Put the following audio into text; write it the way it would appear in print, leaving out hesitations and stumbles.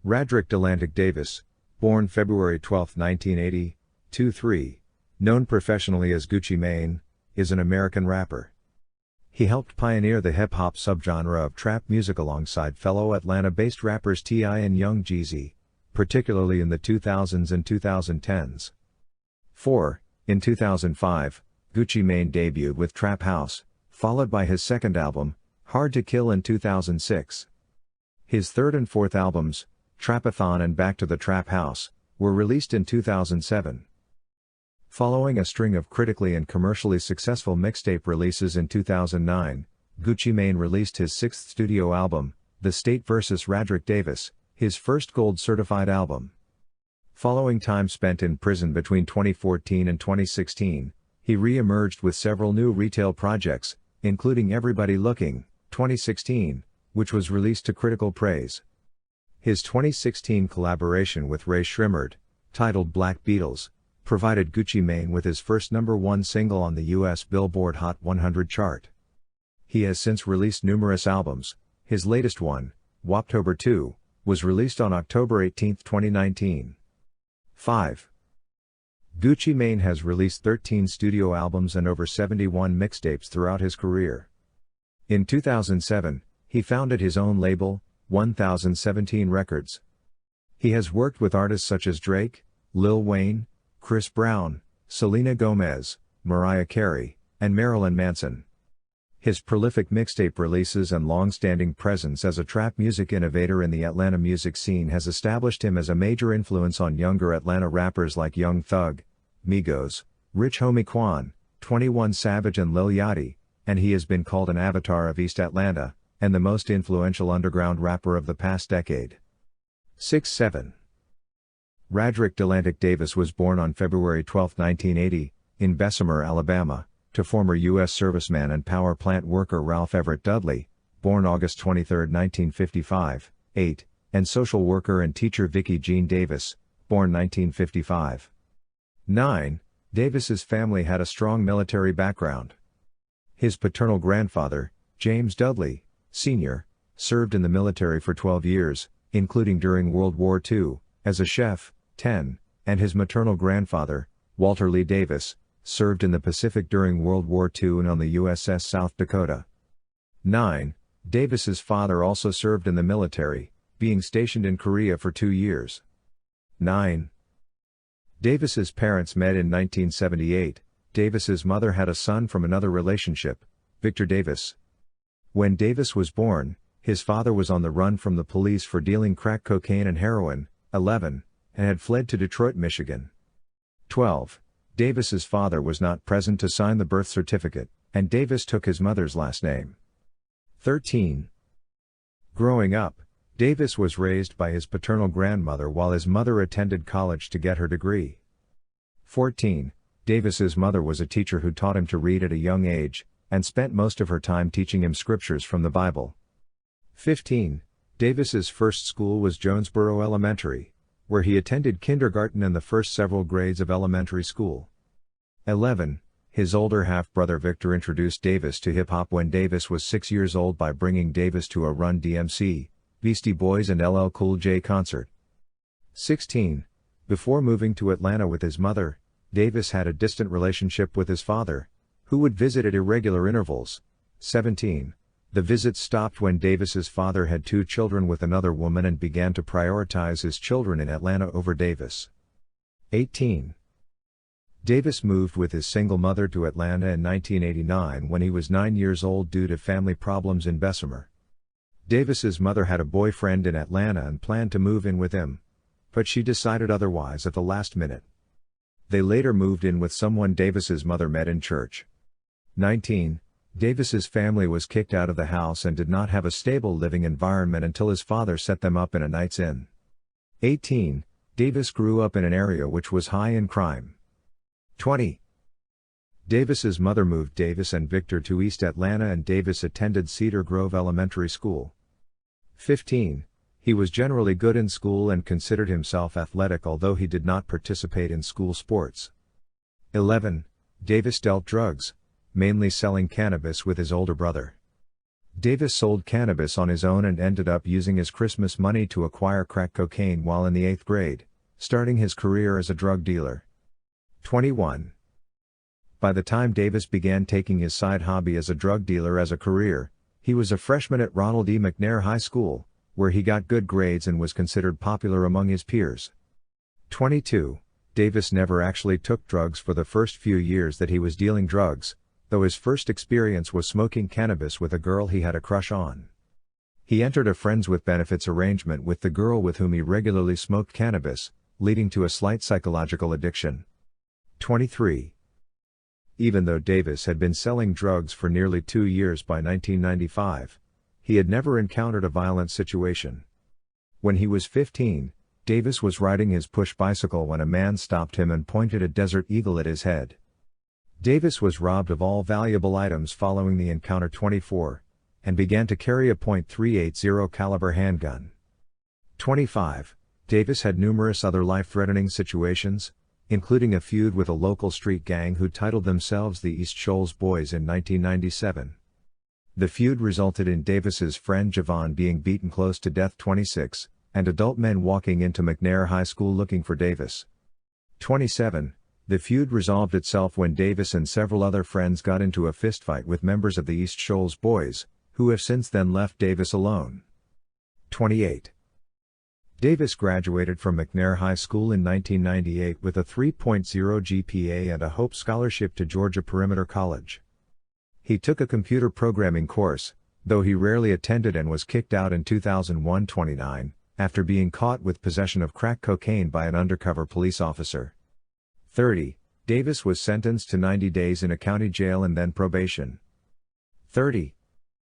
Radric Delantic Davis, born February 12, 1980, 2-3, known professionally as Gucci Mane, is an American rapper. He helped pioneer the hip-hop subgenre of trap music alongside fellow Atlanta-based rappers T.I. and Young Jeezy, particularly in the 2000s and 2010s. 4. In 2005, Gucci Mane debuted with Trap House, followed by his second album, Hard to Kill in 2006. His third and fourth albums, Trap-A-Thon and Back to the Trap House, were released in 2007. Following a string of critically and commercially successful mixtape releases in 2009, Gucci Mane released his sixth studio album, The State vs. Radric Davis, his first gold-certified album. Following time spent in prison between 2014 and 2016, he re-emerged with several new retail projects, including Everybody Looking, 2016, which was released to critical praise. His 2016 collaboration with Rae Sremmurd, titled Black Beatles, provided Gucci Mane with his first #1 single on the US Billboard Hot 100 chart. He has since released numerous albums. His latest one, Woptober II, was released on October 18, 2019. 5. Gucci Mane has released 13 studio albums and over 71 mixtapes throughout his career. In 2007, he founded his own label, 1017 Records. He has worked with artists such as Drake, Lil Wayne, Chris Brown, Selena Gomez, Mariah Carey, and Marilyn Manson. His prolific mixtape releases and long-standing presence as a trap music innovator in the Atlanta music scene has established him as a major influence on younger Atlanta rappers like Young Thug, Migos, Rich Homie Quan, 21 Savage and Lil Yachty, and he has been called an avatar of East Atlanta, and the most influential underground rapper of the past decade. 6-7. Radric Delantic Davis was born on February 12, 1980, in Bessemer, Alabama, to former U.S. serviceman and power plant worker Ralph Everett Dudley, born August 23, 1955, 8, and social worker and teacher Vicki Jean Davis, born 1955. 9. Davis's family had a strong military background. His paternal grandfather, James Dudley, Sr., served in the military for 12 years, including during World War II, as a chef, 10, and his maternal grandfather, Walter Lee Davis, served in the Pacific during World War II and on the USS South Dakota. 9. Davis's father also served in the military, being stationed in Korea for 2 years. 9. Davis's parents met in 1978. Davis's mother had a son from another relationship, Victor Davis. When Davis was born, his father was on the run from the police for dealing crack cocaine and heroin, 11, and had fled to Detroit, Michigan. 12. Davis's father was not present to sign the birth certificate, and Davis took his mother's last name. 13. Growing up, Davis was raised by his paternal grandmother while his mother attended college to get her degree. 14. Davis's mother was a teacher who taught him to read at a young age, and spent most of her time teaching him scriptures from the Bible. 15. Davis's first school was Jonesboro Elementary, where he attended kindergarten and the first several grades of elementary school. 11. His older half-brother Victor introduced Davis to hip-hop when Davis was 6 years old by bringing Davis to a Run DMC, Beastie Boys and LL Cool J concert. 16. Before moving to Atlanta with his mother, Davis had a distant relationship with his father, who would visit at irregular intervals. 17. The visits stopped when Davis's father had 2 children with another woman and began to prioritize his children in Atlanta over Davis. 18. Davis moved with his single mother to Atlanta in 1989 when he was 9 years old due to family problems in Bessemer. Davis's mother had a boyfriend in Atlanta and planned to move in with him, but she decided otherwise at the last minute. They later moved in with someone Davis's mother met in church. 19. Davis's family was kicked out of the house and did not have a stable living environment until his father set them up in a Knights Inn. 18. Davis grew up in an area which was high in crime. 20. Davis's mother moved Davis and Victor to East Atlanta and Davis attended Cedar Grove Elementary School. 15. He was generally good in school and considered himself athletic although he did not participate in school sports. 11. Davis dealt drugs, mainly selling cannabis with his older brother. Davis sold cannabis on his own and ended up using his Christmas money to acquire crack cocaine while in the 8th grade, starting his career as a drug dealer. 21. By the time Davis began taking his side hobby as a drug dealer as a career, he was a freshman at Ronald E. McNair High School, where he got good grades and was considered popular among his peers. 22. Davis never actually took drugs for the first few years that he was dealing drugs, though his first experience was smoking cannabis with a girl he had a crush on. He entered a friends with benefits arrangement with the girl with whom he regularly smoked cannabis, leading to a slight psychological addiction. 23. Even though Davis had been selling drugs for nearly 2 years by 1995, he had never encountered a violent situation. When he was 15, Davis was riding his push bicycle when a man stopped him and pointed a Desert Eagle at his head. Davis was robbed of all valuable items following the encounter. 24, and began to carry a .380 caliber handgun. 25. Davis had numerous other life-threatening situations, including a feud with a local street gang who titled themselves the East Shoals Boys in 1997. The feud resulted in Davis's friend Javon being beaten close to death. 26, and adult men walking into McNair High School looking for Davis. 27. The feud resolved itself when Davis and several other friends got into a fistfight with members of the East Shoals Boys, who have since then left Davis alone. 28. Davis graduated from McNair High School in 1998 with a 3.0 GPA and a Hope Scholarship to Georgia Perimeter College. He took a computer programming course, though he rarely attended, and was kicked out in 2001. 29, after being caught with possession of crack cocaine by an undercover police officer. 30. Davis was sentenced to 90 days in a county jail and then probation. 30.